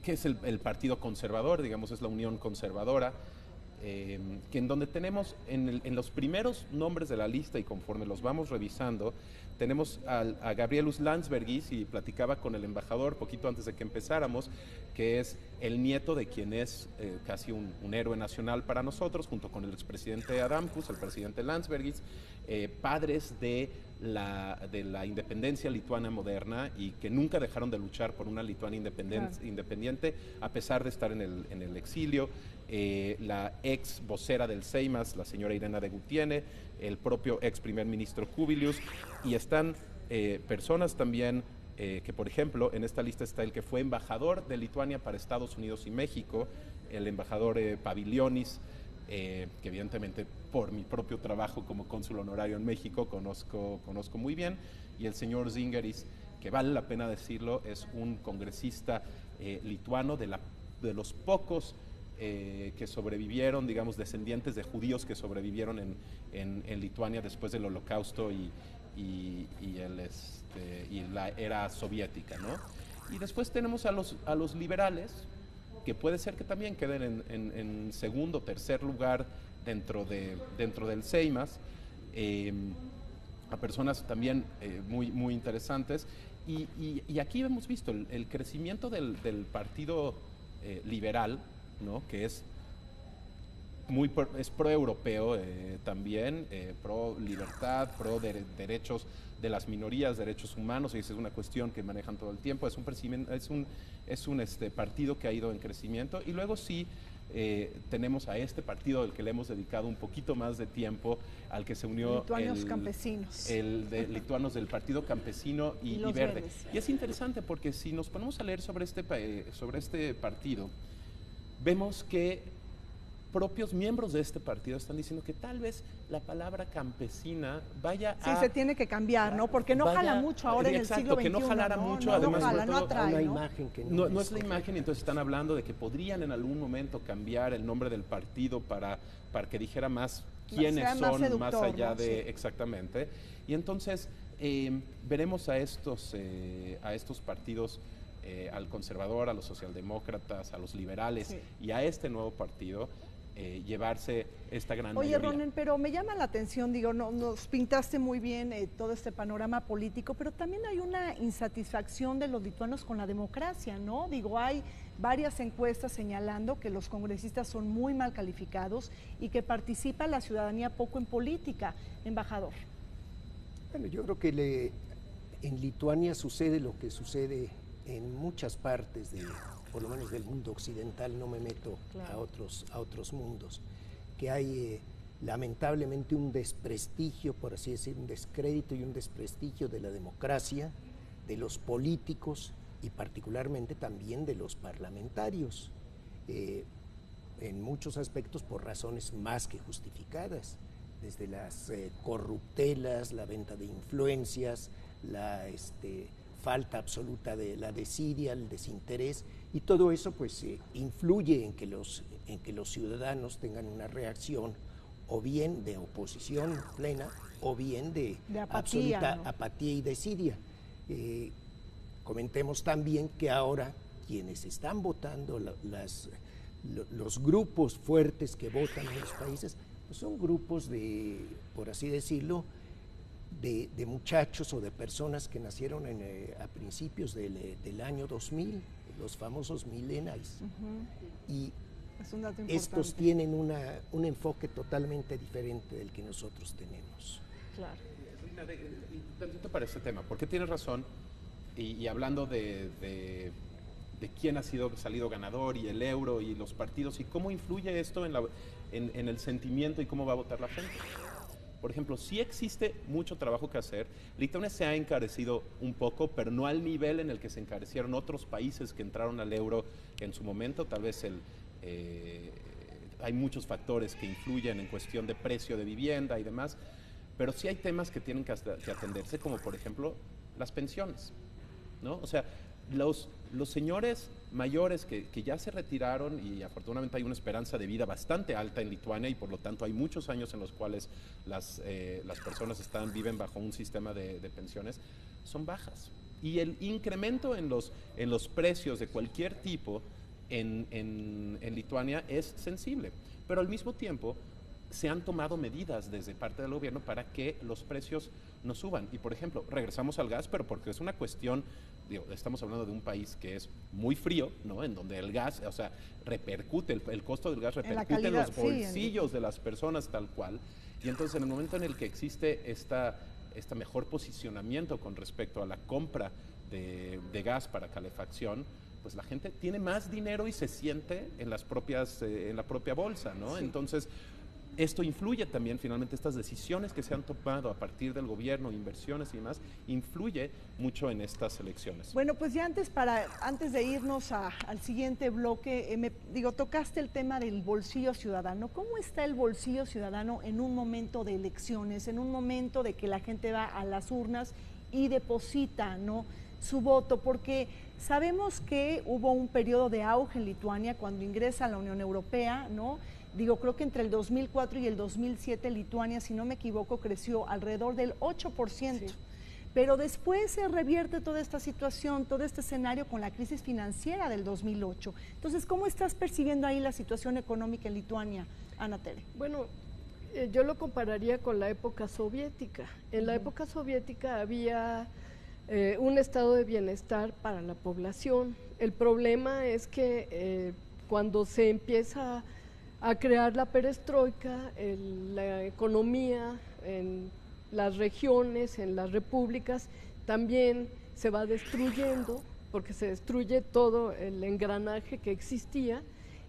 es el partido conservador, digamos, es la Unión Conservadora, que en donde tenemos en los primeros nombres de la lista, y conforme los vamos revisando, tenemos a Gabrielus Landsbergis, y platicaba con el embajador poquito antes de que empezáramos, que es el nieto de quien es casi un héroe nacional para nosotros, junto con el expresidente Adamkus, el presidente Landsbergis, padres de la independencia lituana moderna, y que nunca dejaron de luchar por una Lituania independiente, a pesar de estar en el exilio. La ex vocera del Seimas, la señora Irena Degutiene, el propio ex primer ministro Kubilius, y están personas también que, por ejemplo, en esta lista está el que fue embajador de Lituania para Estados Unidos y México, el embajador Pavilionis, que evidentemente por mi propio trabajo como cónsul honorario en México conozco muy bien, y el señor Zingeris, que vale la pena decirlo, es un congresista lituano, de los pocos que sobrevivieron, digamos, descendientes de judíos que sobrevivieron en Lituania después del Holocausto y la era soviética, ¿no? Y después tenemos a los liberales, que puede ser que también queden en segundo o tercer lugar dentro del Seimas, a personas también muy interesantes. Y aquí hemos visto el crecimiento del partido liberal, ¿no? Que es pro-europeo también, pro libertad, pro derechos de las minorías, derechos humanos, y esa es una cuestión que manejan todo el tiempo. Es un partido que ha ido en crecimiento. Y luego sí tenemos a este partido al que le hemos dedicado un poquito más de tiempo, al que se unió Lituanos Campesinos. el de lituanos del Partido Campesino y Verde. Verdes. Y es interesante porque si nos ponemos a leer sobre este partido, vemos que propios miembros de este partido están diciendo que tal vez la palabra campesina vaya a... Sí, se tiene que cambiar, ¿no? Porque no jala mucho ahora en el siglo XXI. que no jalara mucho, no, además, no jala, sobre no todo, atrae, una ¿no? imagen que No es la imagen, y entonces están hablando de que podrían en algún momento cambiar el nombre del partido para que dijera más quiénes Sea más son, seductor, más allá ¿no? de... Sí. Exactamente. Y entonces veremos a estos partidos, al conservador, a los socialdemócratas, a los liberales, Sí. y a este nuevo partido, llevarse esta gran Oye, mayoría. Ronen, pero me llama la atención, digo, nos pintaste muy bien todo este panorama político, pero también hay una insatisfacción de los lituanos con la democracia, ¿no? Digo, hay varias encuestas señalando que los congresistas son muy mal calificados y que participa la ciudadanía poco en política, embajador. Bueno, yo creo que en Lituania sucede lo que sucede en muchas partes, por lo menos del mundo occidental, no me meto Claro. a otros mundos, que hay lamentablemente un desprestigio, por así decir, un descrédito y un desprestigio de la democracia, de los políticos y particularmente también de los parlamentarios, en muchos aspectos por razones más que justificadas, desde las corruptelas, la venta de influencias, la falta absoluta de la desidia, el desinterés, y todo eso pues influye en que los ciudadanos tengan una reacción o bien de oposición plena o bien de apatía, absoluta ¿no? apatía y desidia. Comentemos también que ahora quienes están votando, los grupos fuertes que votan en los países, pues son grupos por así decirlo, de muchachos o de personas que nacieron a principios del año 2000, los famosos millennials. Y Es un dato estos importante. tienen un enfoque totalmente diferente del que nosotros tenemos. Claro. Tantito para este tema, porque tienes razón, y hablando de quién ha salido ganador y el euro y los partidos y cómo influye esto en el sentimiento y cómo va a votar la gente. Por ejemplo, sí existe mucho trabajo que hacer. Lituania se ha encarecido un poco, pero no al nivel en el que se encarecieron otros países que entraron al euro en su momento. Tal vez hay muchos factores que influyen en cuestión de precio de vivienda y demás, pero sí hay temas que tienen que atenderse, como por ejemplo las pensiones, ¿no? O sea, los señores mayores que ya se retiraron, y afortunadamente hay una esperanza de vida bastante alta en Lituania, y por lo tanto hay muchos años en los cuales las personas viven bajo un sistema de pensiones, son bajas. Y el incremento en los precios de cualquier tipo en Lituania es sensible, pero al mismo tiempo se han tomado medidas desde parte del gobierno para que los precios no suban. Y por ejemplo, regresamos al gas, pero porque es una cuestión, estamos hablando de un país que es muy frío, ¿no? En donde el gas, o sea, repercute, el costo del gas repercute en los bolsillos de las personas tal cual. Y entonces en el momento en el que existe este mejor posicionamiento con respecto a la compra de gas para calefacción, pues la gente tiene más dinero y se siente en la propia bolsa, ¿no? Sí. Entonces, esto influye también, finalmente, estas decisiones que se han tomado a partir del gobierno, inversiones y demás, influye mucho en estas elecciones. Bueno, pues ya antes de irnos al siguiente bloque, tocaste el tema del bolsillo ciudadano. ¿Cómo está el bolsillo ciudadano en un momento de elecciones, en un momento de que la gente va a las urnas y deposita, ¿no?, su voto? Porque sabemos que hubo un periodo de auge en Lituania cuando ingresa a la Unión Europea, ¿no? Creo que entre el 2004 y el 2007 Lituania, si no me equivoco, creció alrededor del 8%. Sí. Pero después se revierte toda esta situación, todo este escenario con la crisis financiera del 2008. Entonces, ¿cómo estás percibiendo ahí la situación económica en Lituania, Ana Tere? Bueno, yo lo compararía con la época soviética. En la época soviética había un estado de bienestar para la población. El problema es que cuando se empieza a crear la perestroika, la economía en las regiones, en las repúblicas, también se va destruyendo, porque se destruye todo el engranaje que existía.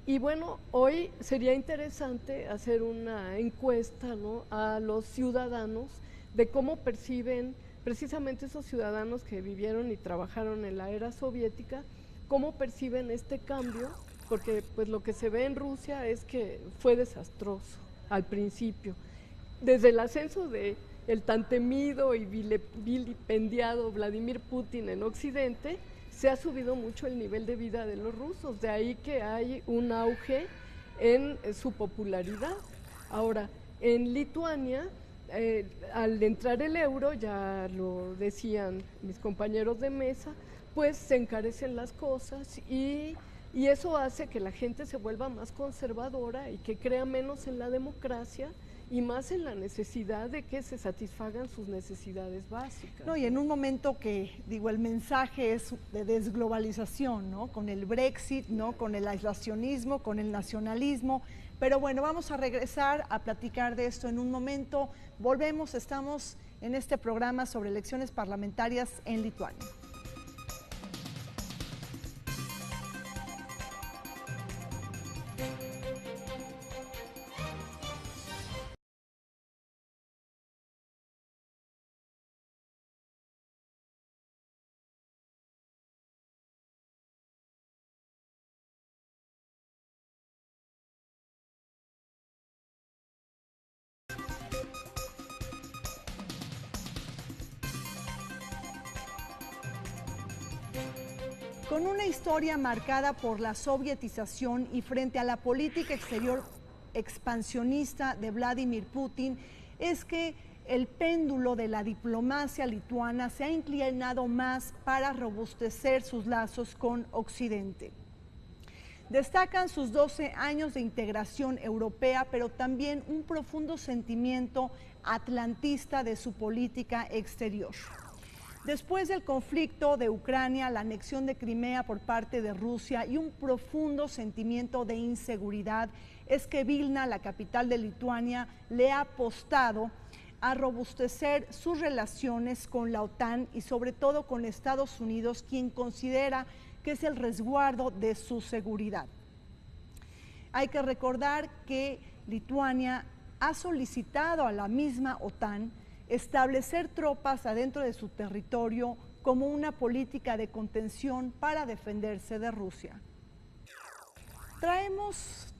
Y bueno, hoy sería interesante hacer una encuesta, ¿no?, a los ciudadanos de cómo perciben, precisamente esos ciudadanos que vivieron y trabajaron en la era soviética, cómo perciben este cambio, porque pues lo que se ve en Rusia es que fue desastroso al principio. Desde el ascenso de el tan temido y vilipendiado Vladimir Putin en Occidente, se ha subido mucho el nivel de vida de los rusos, de ahí que hay un auge en su popularidad. Ahora, en Lituania, al entrar el euro, ya lo decían mis compañeros de mesa, pues se encarecen las cosas y eso hace que la gente se vuelva más conservadora y que crea menos en la democracia y más en la necesidad de que se satisfagan sus necesidades básicas. No, y en un momento que, digo, el mensaje es de desglobalización, ¿no? Con el Brexit, ¿no? Con el aislacionismo, con el nacionalismo. Pero bueno, vamos a regresar a platicar de esto en un momento. Volvemos, estamos en este programa sobre elecciones parlamentarias en Lituania. Con una historia marcada por la sovietización y frente a la política exterior expansionista de Vladimir Putin, es que el péndulo de la diplomacia lituana se ha inclinado más para robustecer sus lazos con Occidente. Destacan sus 12 años de integración europea, pero también un profundo sentimiento atlantista de su política exterior. Después del conflicto de Ucrania, la anexión de Crimea por parte de Rusia y un profundo sentimiento de inseguridad, es que Vilna, la capital de Lituania, le ha apostado a robustecer sus relaciones con la OTAN y sobre todo con Estados Unidos, quien considera que es el resguardo de su seguridad. Hay que recordar que Lituania ha solicitado a la misma OTAN establecer tropas adentro de su territorio como una política de contención para defenderse de Rusia. Traemos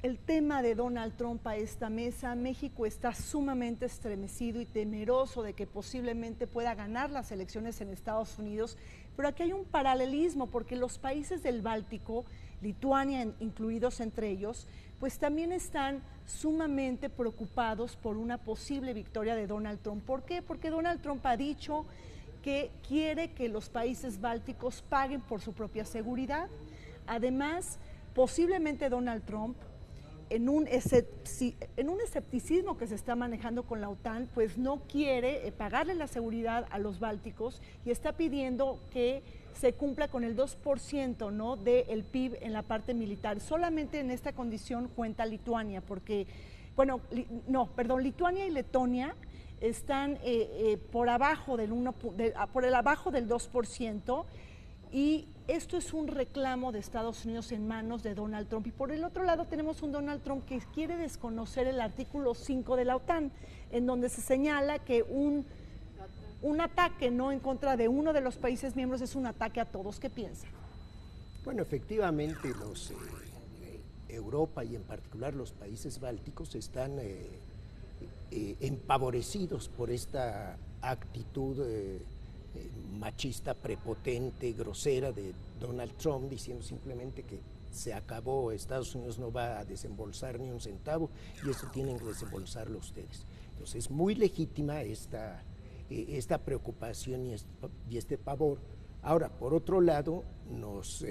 el tema de Donald Trump a esta mesa. México está sumamente estremecido y temeroso de que posiblemente pueda ganar las elecciones en Estados Unidos, pero aquí hay un paralelismo porque los países del Báltico, Lituania incluidos entre ellos, pues también están sumamente preocupados por una posible victoria de Donald Trump. ¿Por qué? Porque Donald Trump ha dicho que quiere que los países bálticos paguen por su propia seguridad. Además, posiblemente Donald Trump, en un escepticismo que se está manejando con la OTAN, pues no quiere pagarle la seguridad a los bálticos y está pidiendo que se cumpla con el 2%, ¿no?, del PIB en la parte militar. Solamente en esta condición cuenta Lituania, porque, bueno, Lituania y Letonia están por abajo del 2%, y esto es un reclamo de Estados Unidos en manos de Donald Trump. Y por el otro lado tenemos un Donald Trump que quiere desconocer el artículo 5 de la OTAN, en donde se señala que un ataque no en contra de uno de los países miembros es un ataque a todos. ¿Qué piensa? Bueno, efectivamente Europa y en particular los países bálticos están empavorecidos por esta actitud machista, prepotente, grosera de Donald Trump, diciendo simplemente que se acabó, Estados Unidos no va a desembolsar ni un centavo y eso tienen que desembolsarlo ustedes. Entonces es muy legítima esta preocupación y este pavor. Ahora, por otro lado, nos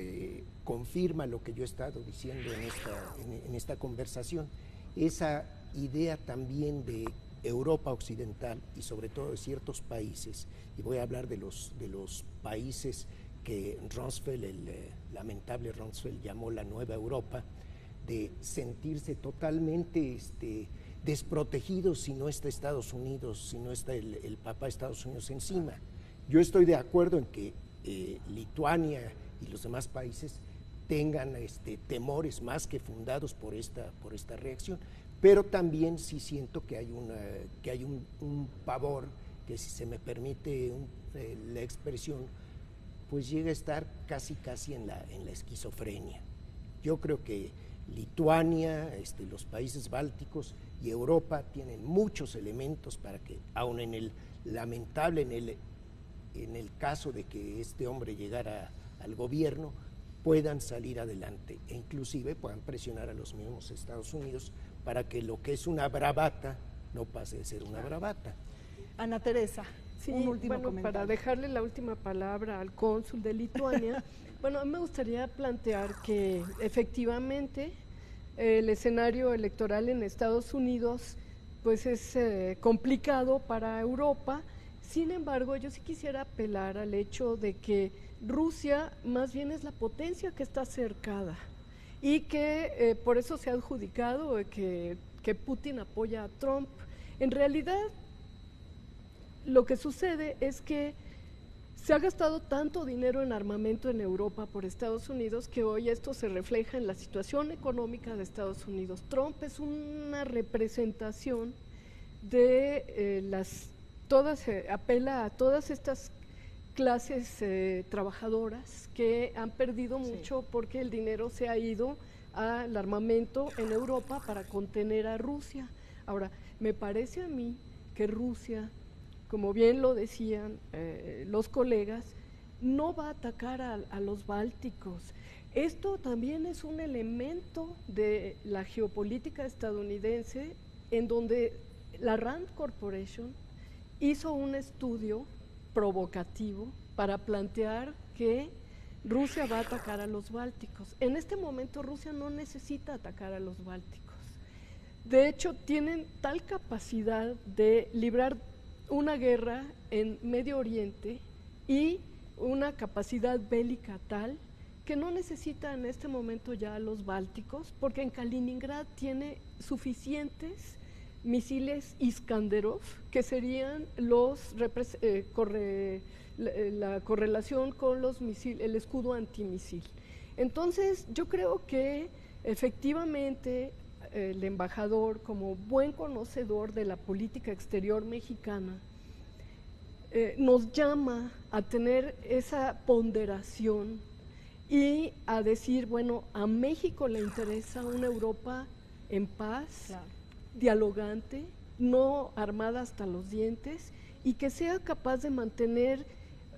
confirma lo que yo he estado diciendo en esta conversación, esa idea también de Europa occidental y sobre todo de ciertos países, y voy a hablar de los países que Rumsfeld, el lamentable Rumsfeld, llamó la Nueva Europa, de sentirse totalmente desprotegidos si no está Estados Unidos, si no está el Papa de Estados Unidos encima. Yo estoy de acuerdo en que Lituania y los demás países tengan temores más que fundados por esta reacción, pero también sí siento que hay un pavor que, si se me permite la expresión, pues llega a estar casi en la esquizofrenia. Yo creo que Lituania, los países bálticos y Europa tienen muchos elementos para que, aun en el lamentable, en el caso de que este hombre llegara al gobierno, puedan salir adelante e inclusive puedan presionar a los mismos Estados Unidos para que lo que es una bravata no pase de ser una bravata. Ana Teresa, sí, un último comentario. Para dejarle la última palabra al cónsul de Lituania, bueno, a mí me gustaría plantear que efectivamente el escenario electoral en Estados Unidos pues es complicado para Europa. Sin embargo, yo sí quisiera apelar al hecho de que Rusia más bien es la potencia que está cercada y que por eso se ha adjudicado que Putin apoya a Trump. En realidad, lo que sucede es que se ha gastado tanto dinero en armamento en Europa por Estados Unidos que hoy esto se refleja en la situación económica de Estados Unidos. Trump es una representación de apela a todas estas clases trabajadoras que han perdido mucho porque el dinero se ha ido al armamento en Europa para contener a Rusia. Ahora, me parece a mí que Rusia, como bien lo decían los colegas, no va a atacar a los bálticos. Esto también es un elemento de la geopolítica estadounidense, en donde la Rand Corporation hizo un estudio provocativo para plantear que Rusia va a atacar a los bálticos. En este momento Rusia no necesita atacar a los bálticos. De hecho, tienen tal capacidad de librar una guerra en Medio Oriente y una capacidad bélica tal que no necesita en este momento ya a los bálticos, porque en Kaliningrad tiene suficientes misiles Iskanderov, que serían la correlación con los misiles, el escudo antimisil. Entonces, yo creo que efectivamente el embajador, como buen conocedor de la política exterior mexicana, nos llama a tener esa ponderación y a decir, bueno, a México le interesa una Europa en paz, claro, dialogante, no armada hasta los dientes, y que sea capaz de mantener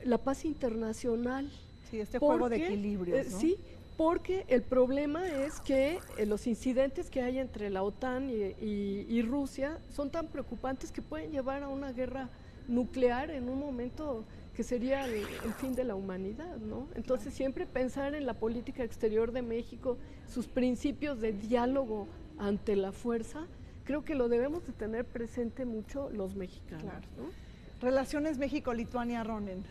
la paz internacional. Sí, juego de equilibrios, ¿no? Sí, porque el problema es que los incidentes que hay entre la OTAN y Rusia son tan preocupantes que pueden llevar a una guerra nuclear en un momento que sería el fin de la humanidad, ¿no? Entonces, siempre pensar en la política exterior de México, sus principios de diálogo ante la fuerza, creo que lo debemos de tener presente mucho los mexicanos, claro, ¿no? Relaciones México-Lituania, Ronen.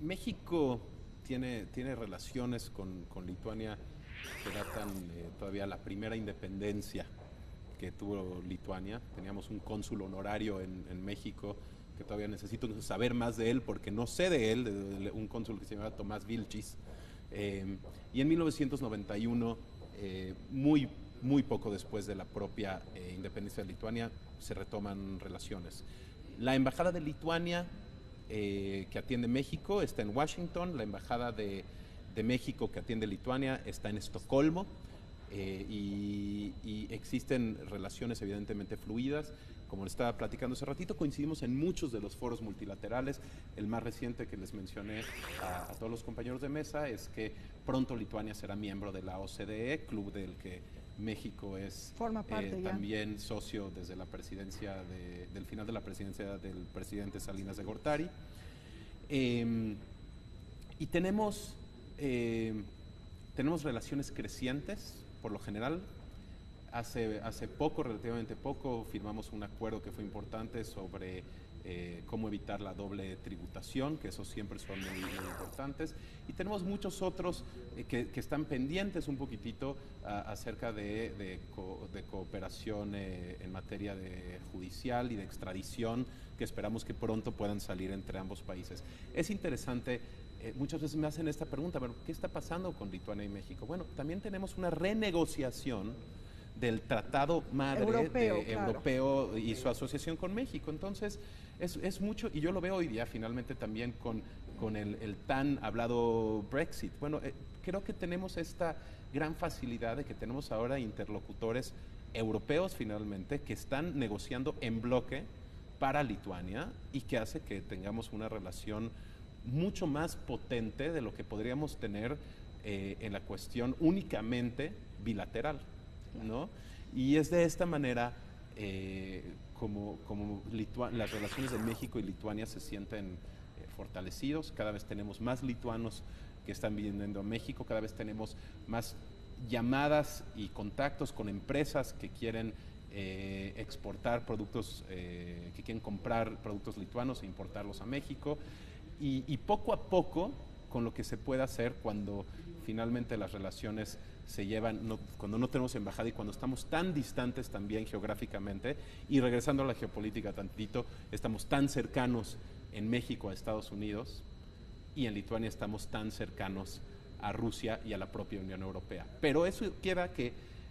México tiene relaciones con Lituania que datan todavía la primera independencia que tuvo Lituania. Teníamos un cónsul honorario en México, que todavía necesito saber más de él porque no sé de él, un cónsul que se llamaba Tomás Vilchis. Y en 1991, muy poco después de la propia independencia de Lituania, se retoman relaciones. La embajada de Lituania, que atiende México, está en Washington. La embajada de México, que atiende Lituania, está en Estocolmo. Y existen relaciones evidentemente fluidas. Como les estaba platicando hace ratito, coincidimos en muchos de los foros multilaterales. El más reciente que les mencioné a todos los compañeros de mesa es que pronto Lituania será miembro de la OCDE, club del que México es Forma parte ya. también socio desde la presidencia del final de la presidencia del presidente Salinas de Gortari. Y tenemos relaciones crecientes, por lo general. Hace poco, relativamente poco, firmamos un acuerdo que fue importante sobre cómo evitar la doble tributación, que esos siempre son muy importantes. Y tenemos muchos otros que están pendientes un poquitito acerca de cooperación en materia de judicial y de extradición, que esperamos que pronto puedan salir entre ambos países. Es interesante. Muchas veces me hacen esta pregunta, bueno, ¿qué está pasando con Lituania y México? Bueno, también tenemos una renegociación del Tratado Madre europeo y su asociación con México. Entonces, es mucho, y yo lo veo hoy día finalmente también con el tan hablado Brexit. Bueno, creo que tenemos esta gran facilidad de que tenemos ahora interlocutores europeos finalmente que están negociando en bloque para Lituania y que hace que tengamos una relación mucho más potente de lo que podríamos tener en la cuestión únicamente bilateral, ¿no? Y es de esta manera como las relaciones de México y Lituania se sienten fortalecidos. Cada vez tenemos más lituanos que están viniendo a México, cada vez tenemos más llamadas y contactos con empresas que quieren exportar productos, que quieren comprar productos lituanos e importarlos a México. Y poco a poco, con lo que se puede hacer cuando finalmente las relaciones se llevan, cuando no tenemos embajada y cuando estamos tan distantes también geográficamente, y regresando a la geopolítica tantito, estamos tan cercanos en México a Estados Unidos y en Lituania estamos tan cercanos a Rusia y a la propia Unión Europea. Pero eso queda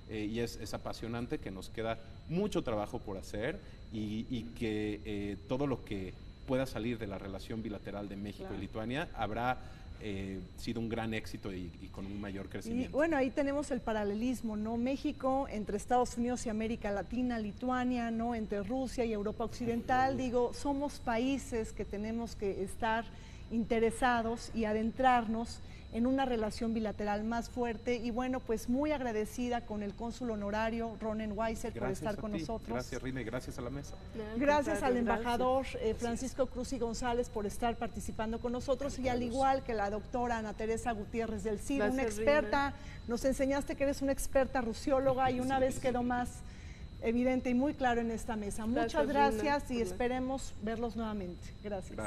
y es apasionante, que nos queda mucho trabajo por hacer y que todo lo que pueda salir de la relación bilateral de México y Lituania habrá sido un gran éxito y con un mayor crecimiento. Y bueno, ahí tenemos el paralelismo, ¿no? México entre Estados Unidos y América Latina, Lituania, ¿no? Entre Rusia y Europa Occidental. Digo, somos países que tenemos que estar interesados y adentrarnos en una relación bilateral más fuerte. Y bueno, pues muy agradecida con el cónsul honorario Ronen Weiser por estar con nosotros. Gracias, Rina, y gracias a la mesa. Gracias al embajador Francisco Cruz y González por estar participando con nosotros, y al igual que la doctora Ana Teresa Gutiérrez del CID, una experta. Nos enseñaste que eres una experta rusióloga y una vez quedó más evidente y muy claro en esta mesa. Muchas gracias y esperemos verlos nuevamente. Gracias.